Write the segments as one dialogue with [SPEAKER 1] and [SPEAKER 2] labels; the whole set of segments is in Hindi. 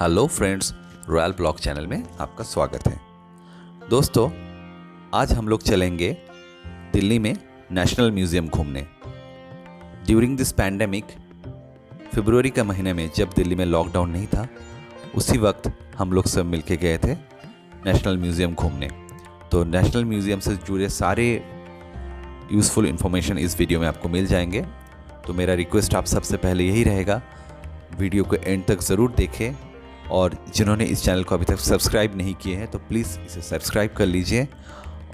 [SPEAKER 1] Hello friends, royal blog channel में आपका स्वागत है। दोस्तों, आज हम लोग चलेंगे दिल्ली में नेशनल म्यूज़ियम घूमने। ड्यूरिंग दिस पैंडेमिक, फरवरी के महीने में जब दिल्ली में लॉकडाउन नहीं था, उसी वक्त हम लोग सब मिलके गए थे नेशनल म्यूज़ियम घूमने। तो नेशनल म्यूज़ियम से जुड़े सारे यूज़फुल इन्फॉर्मेशन इस वीडियो में आपको मिल जाएंगे। तो मेरा रिक्वेस्ट आप सबसे पहले यही रहेगा, वीडियो को एंड तक ज़रूर देखें, और जिन्होंने इस चैनल को अभी तक सब्सक्राइब नहीं किए हैं तो प्लीज़ इसे सब्सक्राइब कर लीजिए,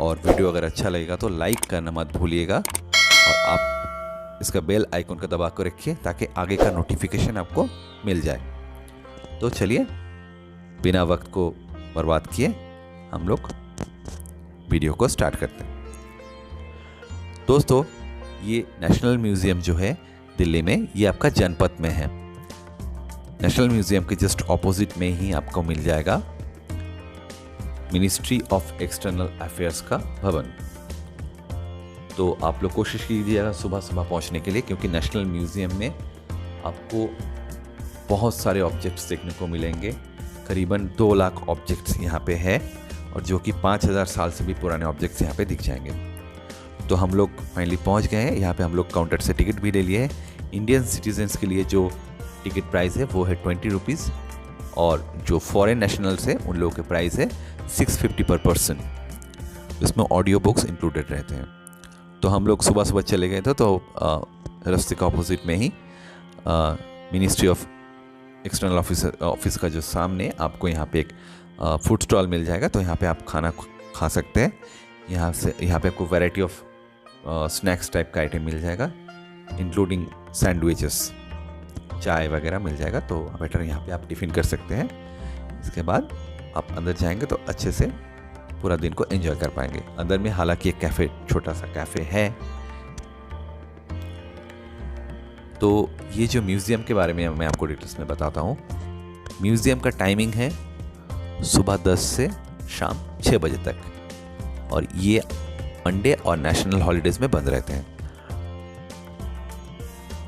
[SPEAKER 1] और वीडियो अगर अच्छा लगेगा तो लाइक करना मत भूलिएगा, और आप इसका बेल आइकन का दबा कर रखिए ताकि आगे का नोटिफिकेशन आपको मिल जाए। तो चलिए, बिना वक्त को बर्बाद किए हम लोग वीडियो को स्टार्ट करते हैं। दोस्तों, ये नेशनल म्यूज़ियम जो है दिल्ली में, ये आपका जनपथ में है। नेशनल म्यूज़ियम के जस्ट ऑपोजिट में ही आपको मिल जाएगा मिनिस्ट्री ऑफ एक्सटर्नल अफेयर्स का भवन। तो आप लोग कोशिश कीजिएगा सुबह सुबह पहुंचने के लिए, क्योंकि नेशनल म्यूज़ियम में आपको बहुत सारे ऑब्जेक्ट्स देखने को मिलेंगे। करीबन 2 लाख ऑब्जेक्ट्स यहाँ पे है, और जो कि 5000 साल से भी पुराने ऑब्जेक्ट्स यहाँ पे दिख जाएंगे। तो हम लोग फाइनली पहुँच गए हैं। यहाँ पे हम लोग काउंटर से टिकट भी ले लिए हैं। इंडियन सिटीजन्स के लिए जो टिकट प्राइस है वो है 20 रुपीज़, और जो फॉरेन नेशनल्स है उन लोगों के प्राइस है 650 पर पर्सन। इसमें ऑडियो बुक्स इंक्लूडेड रहते हैं। तो हम लोग सुबह सुबह चले गए थे, तो रास्ते का ऑपोजिट में ही मिनिस्ट्री ऑफ एक्सटर्नल ऑफिस का जो सामने आपको यहाँ पे एक फूड स्टॉल मिल जाएगा। तो यहाँ पे आप खाना खा सकते हैं। यहाँ पे आपको वैरायटी ऑफ स्नैक्स टाइप का आइटम मिल जाएगा, इंक्लूडिंग सैंडविचेस, चाय वगैरह मिल जाएगा। तो बेटर यहाँ पे आप टिफ़िन कर सकते हैं। इसके बाद आप अंदर जाएंगे तो अच्छे से पूरा दिन को एंजॉय कर पाएंगे। अंदर में हालांकि एक कैफ़े, छोटा सा कैफ़े है। तो ये जो म्यूज़ियम के बारे में मैं आपको डिटेल्स में बताता हूँ। म्यूज़ियम का टाइमिंग है सुबह 10 से शाम 6 बजे तक, और ये मंडे और नेशनल हॉलीडेज़ में बंद रहते हैं।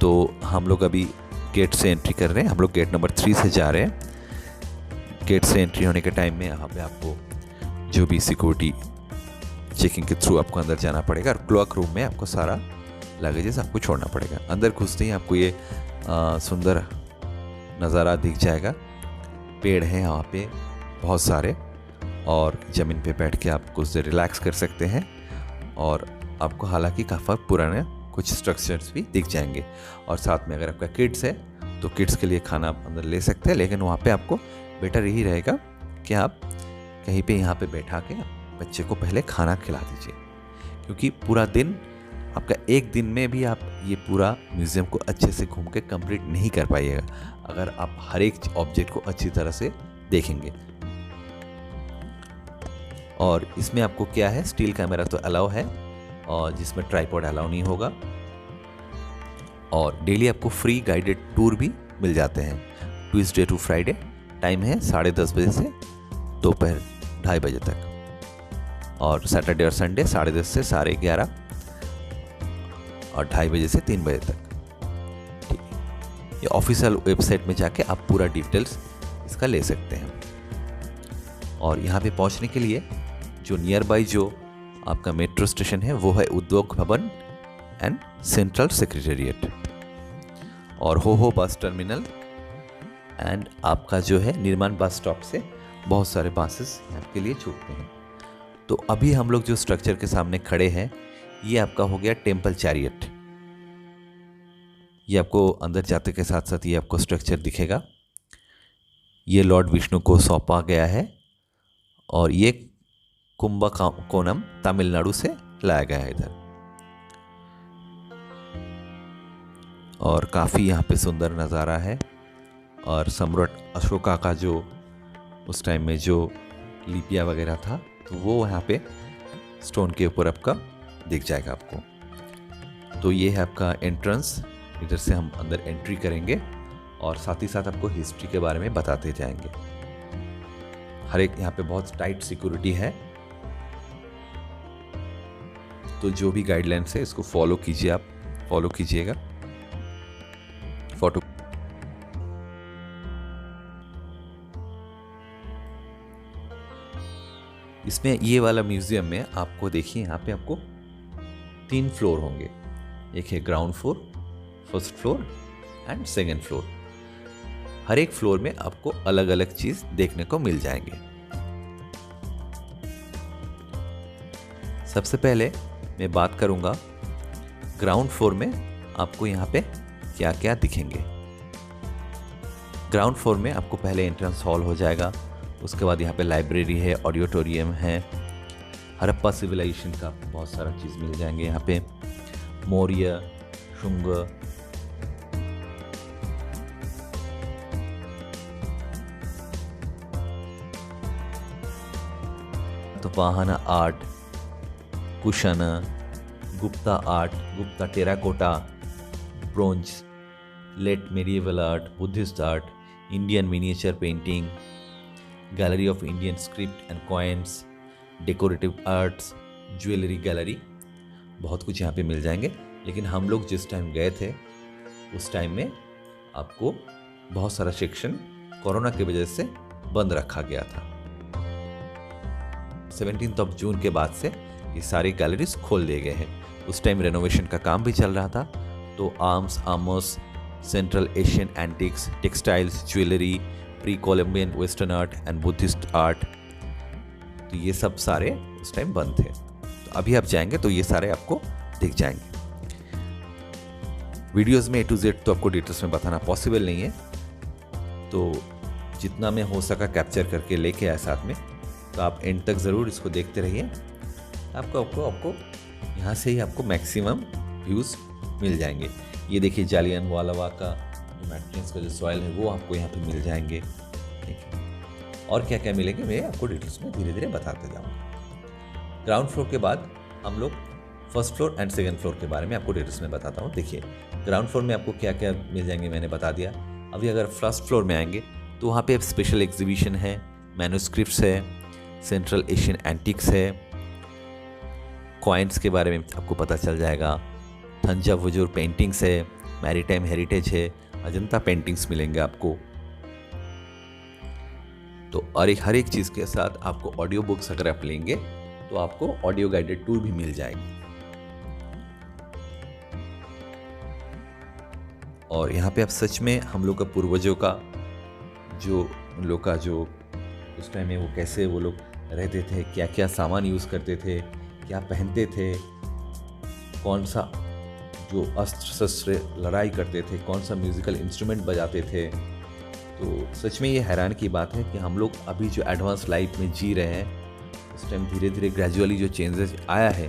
[SPEAKER 1] तो हम लोग अभी गेट से एंट्री कर रहे हैं। हम लोग गेट नंबर 3 से जा रहे हैं। गेट से एंट्री होने के टाइम में यहाँ पे आपको जो भी सिक्योरिटी चेकिंग के थ्रू आपको अंदर जाना पड़ेगा, और क्लॉक रूम में आपको सारा लगेजेस आपको छोड़ना पड़ेगा। अंदर घुसते ही आपको ये सुंदर नज़ारा दिख जाएगा। पेड़ हैं यहाँ पे बहुत सारे, और ज़मीन पे बैठ के आप कुछ देर रिलैक्स कर सकते हैं। और आपको हालांकि काफ़ी पुराने कुछ स्ट्रक्चर्स भी दिख जाएंगे। और साथ में अगर आपका किड्स है तो किड्स के लिए खाना आप अंदर ले सकते हैं, लेकिन वहाँ पे आपको बेटर यही रहेगा कि आप कहीं पे यहाँ पे बैठा के बच्चे को पहले खाना खिला दीजिए, क्योंकि पूरा दिन आपका, एक दिन में भी आप ये पूरा म्यूज़ियम को अच्छे से घूम के कंप्लीट नहीं कर पाइएगा अगर आप हर एक ऑब्जेक्ट को अच्छी तरह से देखेंगे। और इसमें आपको क्या है, स्टील कैमरा तो अलाउ है, और जिसमें ट्राइपॉड अलाउ नहीं होगा। और डेली आपको फ्री गाइडेड टूर भी मिल जाते हैं, ट्यूसडे टू फ्राइडे। टाइम है 10:30 बजे से दोपहर 2:30 बजे तक, और सैटरडे और संडे 10:30 से 11:30, और 2:30 बजे से 3 बजे तक। ठीक है, ये ऑफिशियल वेबसाइट में जाके आप पूरा डिटेल्स इसका ले सकते हैं। और यहाँ पे पहुँचने के लिए जो नियर बाई जो आपका मेट्रो स्टेशन है वो है उद्योग भवन एंड सेंट्रल सेक्रेटेरिएट, और हो बस टर्मिनल, एंड आपका जो है निर्माण बस स्टॉप से बहुत सारे बसेस आपके लिए छूटते हैं। तो अभी हम लोग जो स्ट्रक्चर के सामने खड़े हैं, ये आपका हो गया टेम्पल चैरियट। ये आपको अंदर जाते के साथ साथ ये आपको स्ट्रक्चर दिखेगा। ये लॉर्ड विष्णु को सौंपा गया है, और ये कुंभकोणम तमिलनाडु से लाया गया है इधर। और काफ़ी यहाँ पे सुंदर नज़ारा है। और सम्राट अशोका का जो उस टाइम में जो लिपियाँ वगैरह था, तो वो यहाँ पे स्टोन के ऊपर आपका दिख जाएगा आपको। तो ये है आपका एंट्रेंस। इधर से हम अंदर एंट्री करेंगे, और साथ ही साथ आपको हिस्ट्री के बारे में बताते जाएंगे। हर एक यहाँ पे बहुत टाइट सिक्योरिटी है, तो जो भी गाइडलाइंस है इसको फॉलो कीजिए, आप फॉलो कीजिएगा। फोटो इसमें ये वाला म्यूज़ियम में आपको देखिए यहाँ पे आपको 3 फ्लोर होंगे। एक है ground floor, first floor and second floor. हर एक फ्लोर में आपको अलग अलग चीज़ देखने को मिल जाएंगे। सबसे पहले मैं बात करूँगा ग्राउंड फ्लोर में आपको यहाँ पे क्या क्या दिखेंगे। ग्राउंड फ्लोर में आपको पहले एंट्रेंस हॉल हो जाएगा, उसके बाद यहाँ पे लाइब्रेरी है, ऑडिटोरियम है, हड़प्पा सिविलाइजेशन का बहुत सारा चीज़ मिल जाएंगे यहाँ पे, मौर्य, शुंग, वाहना art, Kushan, Gupta art, Gupta terracotta, bronze, late medieval art, Buddhist art, Indian miniature painting, gallery of Indian script and coins, decorative arts, jewellery gallery, बहुत कुछ यहाँ पे मिल जाएंगे। लेकिन हम लोग जिस टाइम गए थे उस टाइम में आपको बहुत सारा सेक्शन कोरोना की वजह से बंद रखा गया था। 17 जून के बाद से ये सारी गैलरीज खोल दिए गए हैं। उस टाइम रेनोवेशन का काम भी चल रहा था, तो arms, armours, central Asian antiques, textiles, jewellery, pre Columbian western art and Buddhist art, तो ये सब सारे उस टाइम बंद थे। तो अभी आप जाएंगे तो ये सारे आपको दिख जाएंगे। वीडियोस में A to Z तो आपको डिटेल्स में बताना पॉसिबल नहीं है, तो जितना मैं हो सका कैप्चर करके लेके आया साथ में, तो आप एंड तक ज़रूर इसको देखते रहिए। आपको यहाँ से ही आपको मैक्सिमम व्यूज़ मिल जाएंगे। ये देखिए जालियनवाला बाग का मेंटेनेंस का जो सॉइल है वो आपको यहाँ पे मिल जाएंगे। ठीक है, और क्या क्या मिलेंगे मैं आपको डिटेल्स में धीरे धीरे बताते जाऊँगा। ग्राउंड फ्लोर के बाद हम लोग first floor and second floor के बारे में आपको डिटेल्स में बताता हूँ। देखिए ग्राउंड फ्लोर में आपको क्या क्या मिल जाएंगे मैंने बता दिया। अभी अगर फर्स्ट फ्लोर में आएंगे तो वहाँ पे स्पेशल एग्जीबिशन है, मैन्युस्क्रिप्ट्स है, सेंट्रल एशियन एंटिक्स है, कॉइन्स के बारे में आपको पता चल जाएगा, थंजावुर पेंटिंग्स है, मैरीटाइम हेरिटेज है, अजंता पेंटिंग्स मिलेंगे आपको। तो और हर एक चीज़ के साथ आपको ऑडियो बुक्स अगर आप लेंगे तो आपको ऑडियो गाइडेड टूर भी मिल जाएगी। और यहाँ पे आप सच में हम लोग का पूर्वजों का जो उन लोग का जो उस टाइम में वो कैसे वो लोग रहते थे, क्या क्या सामान यूज़ करते थे, क्या पहनते थे, कौन सा जो अस्त्र शस्त्र लड़ाई करते थे, कौन सा म्यूज़िकल इंस्ट्रूमेंट बजाते थे। तो सच में ये हैरान की बात है कि हम लोग अभी जो एडवांस लाइफ में जी रहे हैं, उस टाइम धीरे धीरे ग्रेजुअली जो चेंजेस आया है,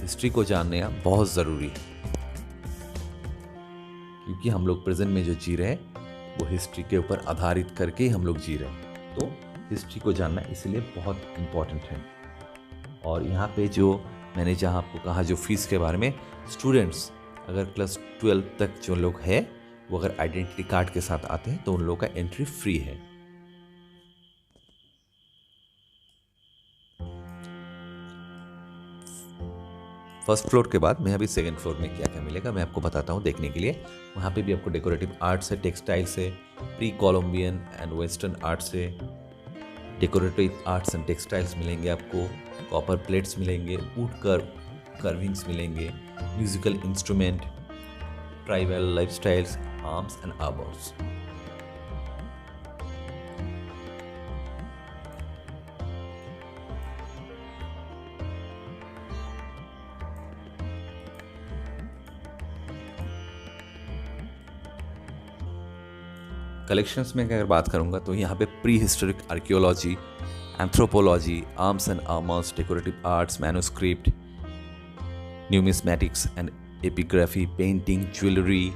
[SPEAKER 1] हिस्ट्री को जानना बहुत ज़रूरी है, क्योंकि हम लोग प्रेजेंट में जो जी रहे हैं वो हिस्ट्री के ऊपर आधारित करके ही हम लोग जी रहे हैं। तो हिस्ट्री को जानना इसलिए बहुत इम्पॉर्टेंट है। और यहाँ पे जो मैंने जहाँ आपको कहा जो फीस के बारे में, स्टूडेंट्स अगर क्लास 12 तक जो लोग हैं वो अगर आइडेंटिटी कार्ड के साथ आते हैं तो उन लोगों का एंट्री फ्री है। फर्स्ट फ्लोर के बाद मैं अभी सेकंड फ्लोर में क्या क्या मिलेगा मैं आपको बताता हूँ देखने के लिए। वहाँ पे भी आपको डेकोरेटिव आर्ट्स है, टेक्सटाइल्स है, pre Columbian and western arts है, डेकोरेटिव आर्ट्स एंड टेक्सटाइल्स मिलेंगे आपको, कॉपर प्लेट्स मिलेंगे, वुड कर्विंग्स मिलेंगे, musical instrument, tribal lifestyles, arms and armours. Collections में अगर बात करूंगा तो यहाँ पे pre historic archaeology, anthropology, arms and armours, decorative arts, manuscript, numismatics and epigraphy, painting, jewellery,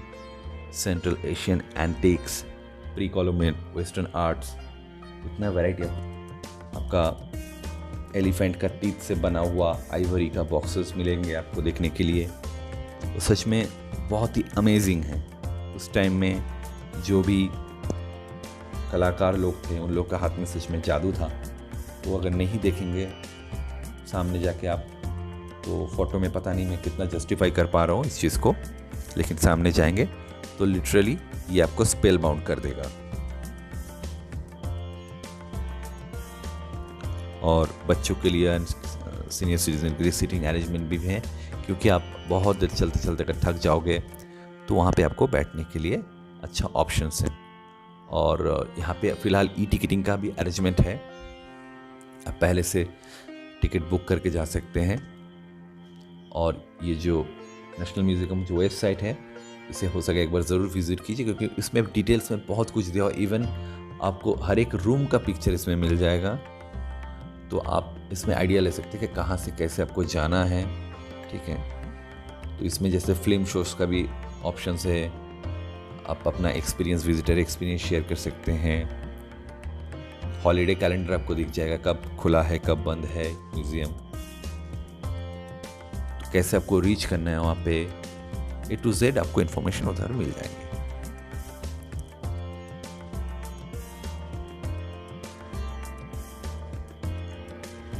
[SPEAKER 1] central Asian antiques, pre Columbian western arts, इतना वैरायटी आपका एलिफेंट का टीथ से बना हुआ आइवरी का बॉक्सेस मिलेंगे आपको देखने के लिए। तो सच में बहुत ही अमेजिंग है। उस टाइम में जो भी कलाकार लोग थे उन लोग का हाथ में सच में जादू था। तो अगर नहीं देखेंगे सामने जाके आप, तो फोटो में पता नहीं मैं कितना जस्टिफाई कर पा रहा हूँ इस चीज़ को, लेकिन सामने जाएंगे तो लिटरली ये आपको स्पेल बाउंड कर देगा। और बच्चों के लिए, सीनियर सिटीजन के लिए सीटिंग अरेंजमेंट भी है, क्योंकि आप बहुत देर चलते चलते अगर थक जाओगे तो वहाँ पे आपको बैठने के लिए अच्छा ऑप्शंस है। और यहाँ पे फ़िलहाल ई टिकटिंग का भी अरेंजमेंट है, आप पहले से टिकट बुक करके जा सकते हैं। और ये जो नेशनल म्यूज़ियम जो वेबसाइट है, इसे हो सके एक बार ज़रूर विज़िट कीजिए, क्योंकि इसमें डिटेल्स में बहुत कुछ दिया हुआ, इवन आपको हर एक रूम का पिक्चर इसमें मिल जाएगा, तो आप इसमें आइडिया ले सकते हैं कि कहाँ से कैसे आपको जाना है। ठीक है, तो इसमें जैसे फिल्म शोज़ का भी ऑप्शंस है, आप अपना एक्सपीरियंस, विजिटर एक्सपीरियंस शेयर कर सकते हैं। हॉलीडे कैलेंडर आपको दिख जाएगा, कब खुला है कब बंद है म्यूज़ियम, तो कैसे आपको रीच करना है वहाँ पे, A to Z आपको इन्फॉर्मेशन उधर मिल जाएंगे।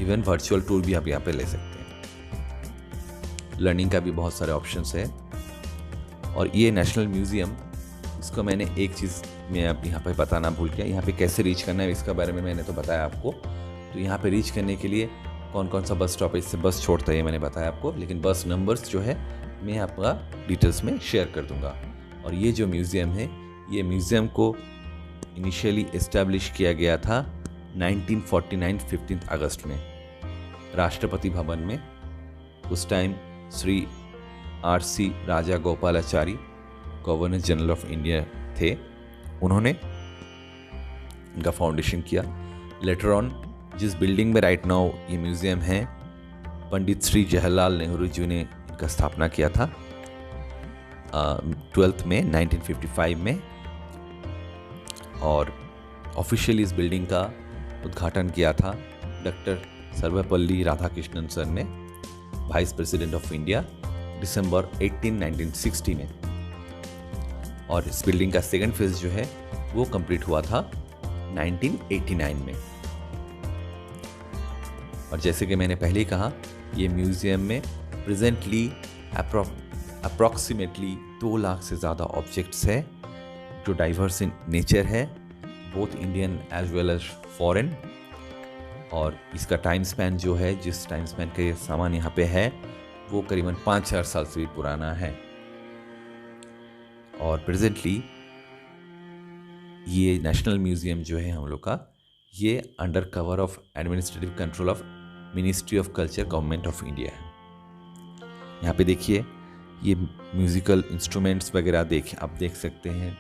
[SPEAKER 1] इवन वर्चुअल टूर भी आप यहाँ पे ले सकते हैं। लर्निंग का भी बहुत सारे ऑप्शंस है। और ये नेशनल म्यूज़ियम, इसको मैंने एक चीज़ मैं अब यहाँ पे बताना भूल गया, यहाँ पे कैसे रीच करना है इसका बारे में मैंने तो बताया आपको। तो यहाँ पे रीच करने के लिए कौन कौन सा बस स्टॉपेज से बस छोड़ता है ये मैंने बताया आपको, लेकिन बस नंबर्स जो है मैं आपका डिटेल्स में शेयर कर दूंगा। और ये जो म्यूज़ियम है, ये म्यूज़ियम को इनिशियली इस्टेब्लिश किया गया था 1949 15 अगस्त में राष्ट्रपति भवन में। उस time Shri R.C. Raja Gopalachari governor general of India थे, उन्होंने इनका फाउंडेशन किया। लेटर ऑन जिस बिल्डिंग में राइट नाउ ये म्यूज़ियम है, पंडित श्री जवाहरलाल नेहरू जी ने इनका स्थापना किया था 12 मई 1955 में। और ऑफिशियली इस बिल्डिंग का उद्घाटन किया था डॉक्टर सर्वपल्ली राधाकृष्णन सर ने, वाइस प्रेसिडेंट ऑफ इंडिया, दिसंबर 18, 1960 में। और इस बिल्डिंग का सेकंड फेज जो है वो कंप्लीट हुआ था 1989 में। और जैसे कि मैंने पहले ही कहा, ये म्यूज़ियम में प्रेजेंटली अप्रॉक्सीमेटली 2 लाख से ज़्यादा ऑब्जेक्ट्स है, जो डाइवर्स इन नेचर है, both Indian as well as foreign. और इसका टाइम स्पैन जो है, जिस टाइम स्पैन का ये सामान यहाँ पे है, वो करीबन 5,000 साल से भी पुराना है। और प्रेजेंटली ये नेशनल म्यूज़ियम जो है हम लोग का, ये under cover of administrative control of ministry of culture, government of India है। यहाँ पे देखिए, ये म्यूज़िकल इंस्ट्रूमेंट्स वगैरह आप देख सकते हैं।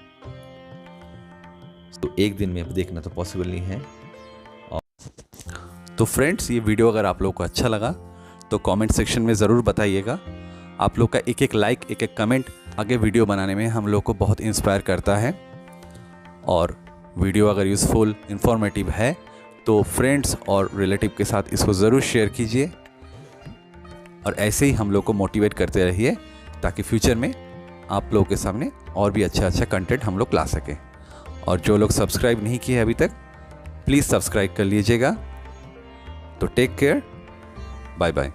[SPEAKER 1] तो एक दिन में देखना तो पॉसिबल नहीं है।
[SPEAKER 2] तो फ्रेंड्स, ये वीडियो अगर आप लोगों को अच्छा लगा तो कमेंट सेक्शन में ज़रूर बताइएगा। आप लोग का एक एक लाइक, एक एक कमेंट आगे वीडियो बनाने में हम लोग को बहुत इंस्पायर करता है। और वीडियो अगर यूज़फुल, इंफॉर्मेटिव है तो फ्रेंड्स और रिलेटिव के साथ इसको ज़रूर शेयर कीजिए। और ऐसे ही हम लोग को मोटिवेट करते रहिए, ताकि फ्यूचर में आप लोगों के सामने और भी अच्छा कंटेंट हम लोग ला सकें। और जो लोग सब्सक्राइब नहीं किए अभी तक, प्लीज़ सब्सक्राइब कर लीजिएगा। तो टेक केयर, बाय बाय।